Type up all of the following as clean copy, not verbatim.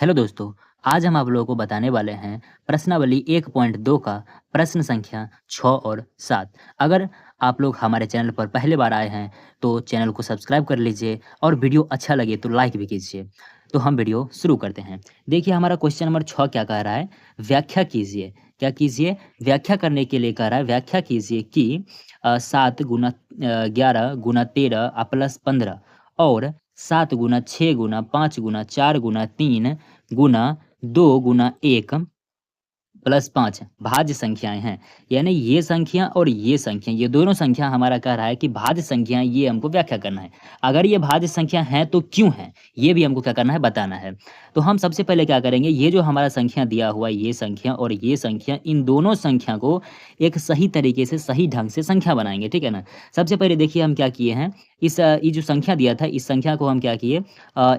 Hello दोस्तों, आज हम आप लोगों को बताने वाले हैं प्रश्नावली 1.2 का प्रश्न संख्या 6 और 7। अगर आप लोग हमारे चैनल पर पहले बार आए हैं तो चैनल को सब्सक्राइब कर लीजिए और वीडियो अच्छा लगे तो लाइक भी कीजिए। तो हम वीडियो शुरू करते हैं। देखिए हमारा क्वेश्चन नंबर 6 क्या कह रहा है, व्याख्या कीजिए। क्या कीजिए? व्याख्या करने के लिए कह रहा है व्याख्या कीजिए कि 7 गुना 11 गुना 13 प्लस 15 और 7 गुना 6 गुना 5 गुना 4 गुना 3 गुना 2 गुना 1 प्लस 5 भाज्य संख्याएं हैं। यानी ये संख्या और ये संख्या, ये दोनों संख्या हमारा कह रहा है कि भाज्य संख्याएं, ये हमको व्याख्या करना है। अगर ये भाज्य संख्या हैं तो क्यों हैं, ये भी हमको क्या करना है, बताना है। तो हम सबसे पहले क्या करेंगे, ये जो हमारा संख्या दिया हुआ है, ये संख्या और ये संख्या, इन दोनों संख्या को एक सही तरीके से, सही ढंग से संख्या बनाएंगे, ठीक है ना। सबसे पहले देखिए हम क्या किए हैं, ये जो संख्या दिया था, इस संख्या को हम क्या किए,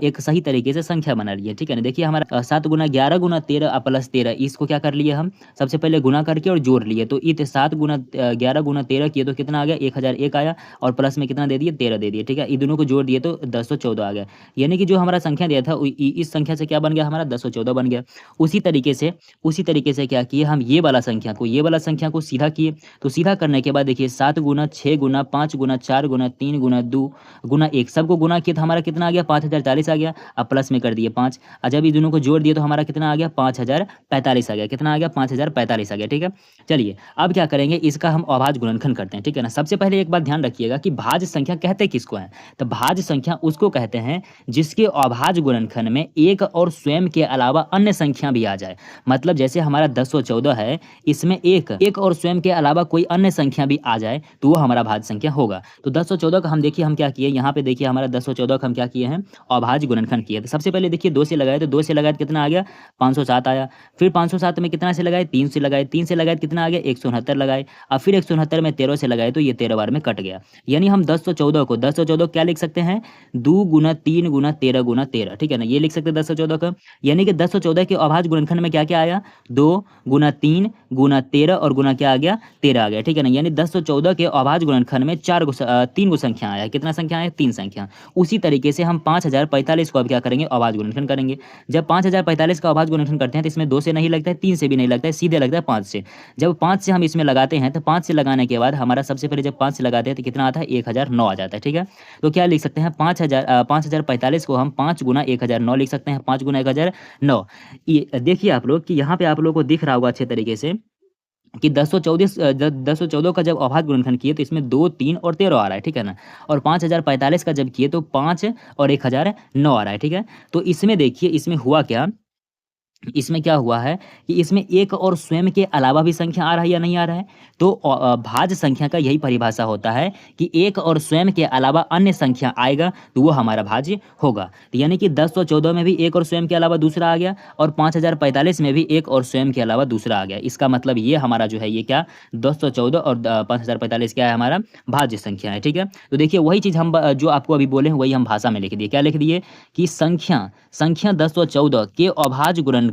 एक सही तरीके से संख्या बना लिए, ठीक है ना। देखिए हमारा 7 गुना 11 गुना 13 प्लस 13, इसको क्या कर लिए हम, सबसे पहले गुना करके और जोड़ लिए। तो इत 7 गुना 11 गुना 13 किए तो कितना आ गया, 1001 आया, और प्लस में कितना दे दिए, 13 दे दिए, ठीक है। इन दोनों को जोड़ दिए तो 1014 आ गया। यानी कि जो हमारा संख्या दिया था इस संख्या से क्या बन गया, हमारा 1014 बन गया। उसी तरीके से क्या किए हम, ये वाला संख्या को सीधा किए। तो सीधा करने के बाद देखिए 7 गुना 6 गुना 5 गुना 4 गुना 3 गुना 2 गुना 1, सबको गुना किया तो हमारा कितना आ गया, 5040 आ गया। अब प्लस में कर दिए 5, और जब ये दोनों को जोड़ दिए तो हमारा कितना आ गया, 5045 आ गया। कितना आ गया, 5045 आ गया, ठीक है। चलिए अब क्या करेंगे, इसका हम अभाज्य गुणनखंड करते हैं, ठीक है ना। सबसे पहले एक बात ध्यान रखिएगा कि भाज्य संख्या कहते किसको है, तो भाज्य संख्या उसको कहते हैं जिसके अभाज्य गुणनखंड में एक और स्वयं के अलावा अन्य संख्या भी आ जाए। मतलब जैसे हमारा 1014 है, इसमें एक और स्वयं के अलावा कोई अन्य संख्या भी आ जाए तो वो हमारा भाज्य संख्या होगा। तो 1014 का हम देखिए हम क्या किए, यहाँ पे देखिए हमारा 1014 का हम क्या किए हैं, अभाज्य गुणनखंड किए। तो सबसे पहले देखिए 2 से लगाए, तो 2 से लगाए तो कितना आ गया, 507 आया। फिर 507 में कितना से लगाए, 3 से लगाए, 3 से लगाए तो कितना आ गया, 169 लगाए। अब फिर 169 में 13 से लगाए तो ये 13 बार में कट गया। यानी हम 1014 क्या लिख सकते हैं, 2 गुना 3 गुना 13 गुना 13, ठीक है ना, ये लिख सकते हैं 1014 का। यानी कि 1014 के अभाज्य गुणनखंड में क्या क्या आया, 2 गुना 3 गुना 13 और गुना क्या आ गया, 13 आ गया, ठीक है ना। यानी 1014 के अभाज्य गुणनखंड में 3 गो संख्या आया। कितना संख्या है, 3 संख्या। उसी तरीके से हम 5045 को अब क्या करेंगे, अभाज्य गुणनखंड करेंगे। जब 5045 का अभाज्य गुणनखंड करते हैं तो इसमें 2 से नहीं लगता है, 3 से भी नहीं लगता है, सीधे लगता है 5 से। जब 5 से हम इसमें लगाते हैं तो 5 से लगाने के बाद हमारा सबसे पहले जब 5 से लगाते हैं तो कितना आता है, 1009 आ जाता है, ठीक है। तो क्या लिख सकते हैं, 5045 को हम 5 गुना 1009 लिख सकते हैं, 5 गुना 1009। ये देखिए आप लोग कि यहाँ पे आप लोग को दिख रहा होगा अच्छे तरीके से कि 1014 का जब अभाज्य गुणनखंड किए तो इसमें 2 3 और 13 आ रहा है, ठीक है ना। और 5045 का जब किए तो 5 और 1009 आ रहा है, ठीक है। तो इसमें देखिए इसमें हुआ क्या, इसमें क्या हुआ है कि इसमें एक और स्वयं के अलावा भी संख्या आ रहा है या नहीं आ रहा है। तो भाज्य संख्या का यही परिभाषा होता है कि एक और स्वयं के अलावा अन्य संख्या आएगा तो वो हमारा भाज्य होगा। तो यानी कि 1014 में भी एक और स्वयं के अलावा दूसरा आ गया, और 5045 में भी एक और स्वयं के अलावा दूसरा आ गया। इसका मतलब ये हमारा जो है, ये क्या, 1014 और 5045 क्या है, हमारा भाज्य संख्या है, ठीक है। तो देखिए वही चीज़ हम जो आपको अभी बोले हैं वही हम भाषा में लिख दिए। क्या लिख दिए कि संख्या 1014 के अभाज्य गुणनखंड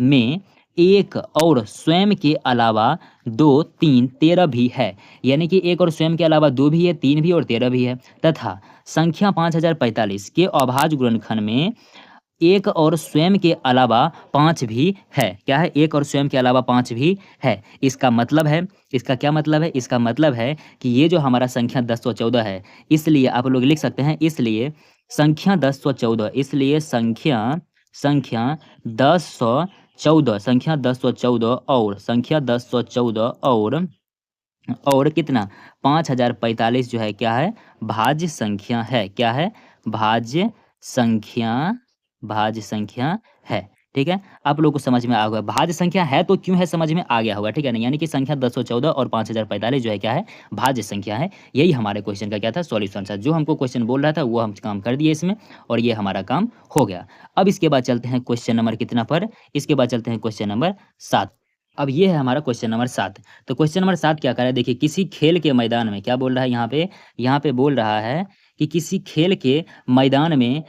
में एक और स्वयं के अलावा 2 3 13 भी है। यानी कि एक और स्वयं के अलावा 2 भी है, 3 भी और 13 भी है। तथा संख्या 5045 के अभाज्य गुणनखंड में एक और स्वयं के अलावा 5 भी है। क्या है, एक और स्वयं के अलावा 5 भी है। इसका मतलब है, इसका क्या मतलब है, इसका मतलब है कि ये जो हमारा संख्या 1014 है, इसलिए आप लोग लिख सकते हैं, इसलिए संख्या 1014, इसलिए संख्या 1014, संख्या 1014 और संख्या 1014 और कितना, 5045 जो है क्या है, भाज्य संख्या है। क्या है, भाज्य संख्या, भाज्य संख्या है, ठीक है। आप लोग को समझ में आ गया, भाज्य संख्या है तो क्यों है, समझ में आ गया होगा, ठीक है ना। यानी कि संख्या 1014 और 5045 जो है क्या है, भाज्य संख्या है। यही हमारे क्वेश्चन का क्या था, सॉल्यूशन था। जो हमको क्वेश्चन बोल रहा था वो हम काम कर दिए इसमें, और ये हमारा काम हो गया। अब इसके बाद चलते हैं क्वेश्चन नंबर कितना पर, इसके बाद चलते हैं क्वेश्चन नंबर 7। अब ये है हमारा क्वेश्चन नंबर 7। तो क्वेश्चन नंबर 7 क्या कर रहा है, देखिए किसी खेल के मैदान में क्या बोल रहा है, यहाँ पे बोल रहा है कि किसी खेल के मैदान में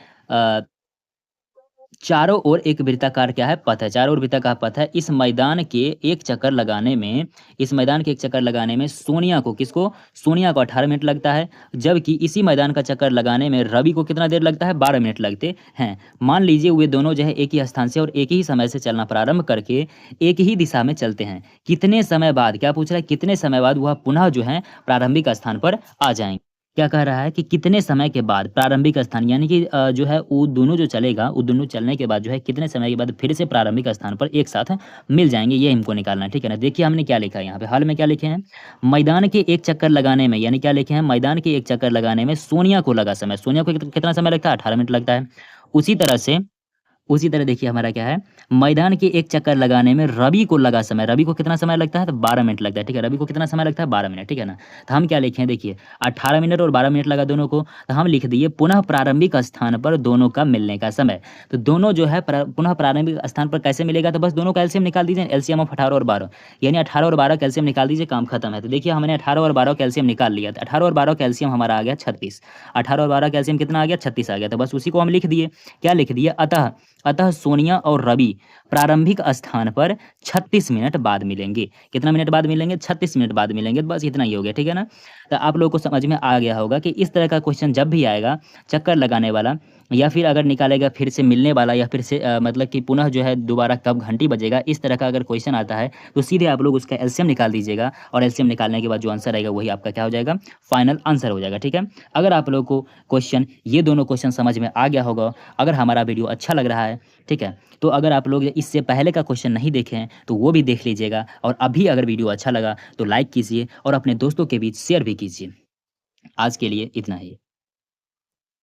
चारों ओर एक वृत्ताकार क्या है, पथ है, चारों ओर वृत्ताकार पथ है। इस मैदान के एक चक्कर लगाने में, इस मैदान के एक चक्कर लगाने में सोनिया को, किसको, सोनिया को 18 मिनट लगता है, जबकि इसी मैदान का चक्कर लगाने में रवि को कितना देर लगता है, 12 मिनट लगते हैं। मान लीजिए वे दोनों जो है एक ही स्थान से और एक ही समय से चलना प्रारंभ करके एक ही दिशा में चलते हैं। कितने समय बाद, क्या पूछ रहा है, कितने समय बाद वह पुनः जो है प्रारंभिक स्थान पर आ जाएंगे। क्या कह रहा है कि कितने समय के बाद प्रारंभिक स्थान, यानी कि जो है वो दोनों जो चलेगा, वो दोनों चलने के बाद जो है कितने समय के बाद फिर से प्रारंभिक स्थान पर एक साथ मिल जाएंगे, ये हमको निकालना है। ठीक है ना। देखिए हमने क्या लिखा है यहाँ पे, हाल में क्या लिखे हैं, मैदान के एक चक्कर लगाने में, यानी क्या लिखे हैं, मैदान के एक चक्कर लगाने में सोनिया को लगा समय, सोनिया को कितना समय लगता है, 18 मिनट लगता है। उसी तरह से, उसी तरह देखिए हमारा क्या है, मैदान के एक चक्कर लगाने में रवि को लगा समय, रवि को कितना समय लगता है, तो 12 मिनट लगता है। ठीक है, रवि को कितना समय लगता है, 12 मिनट। ठीक है ना। तो हम क्या लिखे हैं, देखिए 18 मिनट और 12 मिनट लगा दोनों को, तो हम लिख दिए पुनः प्रारंभिक स्थान पर दोनों का मिलने का समय। तो दोनों जो है पुनः प्रारंभिक स्थान पर कैसे मिलेगा, तो बस दोनों का एलसीएम निकाल दीजिए, एलसीएम ऑफ 18 और 12, यानी 18 और 12 का एलसीएम निकाल दीजिए, काम खत्म है। तो देखिए हमने 18 और 12 का एलसीएम निकाल लिया, तो 18 और 12 का एलसीएम हमारा आ गया 36, 18 और 12 का एलसीएम कितना आ गया, 36 आ गया। तो बस उसी को हम लिख दिए, क्या लिख दिए, अतः, अतः सोनिया और रवि प्रारंभिक स्थान पर 36 मिनट बाद मिलेंगे। कितना मिनट बाद मिलेंगे, 36 मिनट बाद मिलेंगे। तो बस इतना ही हो गया। ठीक है ना। तो आप लोगों को समझ में आ गया होगा कि इस तरह का क्वेश्चन जब भी आएगा, चक्कर लगाने वाला, या फिर अगर निकालेगा फिर से मिलने वाला, या फिर से मतलब कि पुनः जो है दोबारा कब घंटी बजेगा, इस तरह का अगर क्वेश्चन आता है तो सीधे आप लोग उसका एलसीएम निकाल दीजिएगा, और एलसीएम निकालने के बाद जो आंसर आएगा वही आपका क्या हो जाएगा, फाइनल आंसर हो जाएगा। ठीक है। अगर आप लोग को क्वेश्चन, ये दोनों क्वेश्चन समझ में आ गया होगा, अगर हमारा वीडियो अच्छा लग रहा है, ठीक है, तो अगर आप लोग इससे पहले का क्वेश्चन नहीं देखे हैं तो वो भी देख लीजिएगा, और अभी अगर वीडियो अच्छा लगा तो लाइक कीजिए और अपने दोस्तों के बीच शेयर भी कीजिए। आज के लिए इतना ही।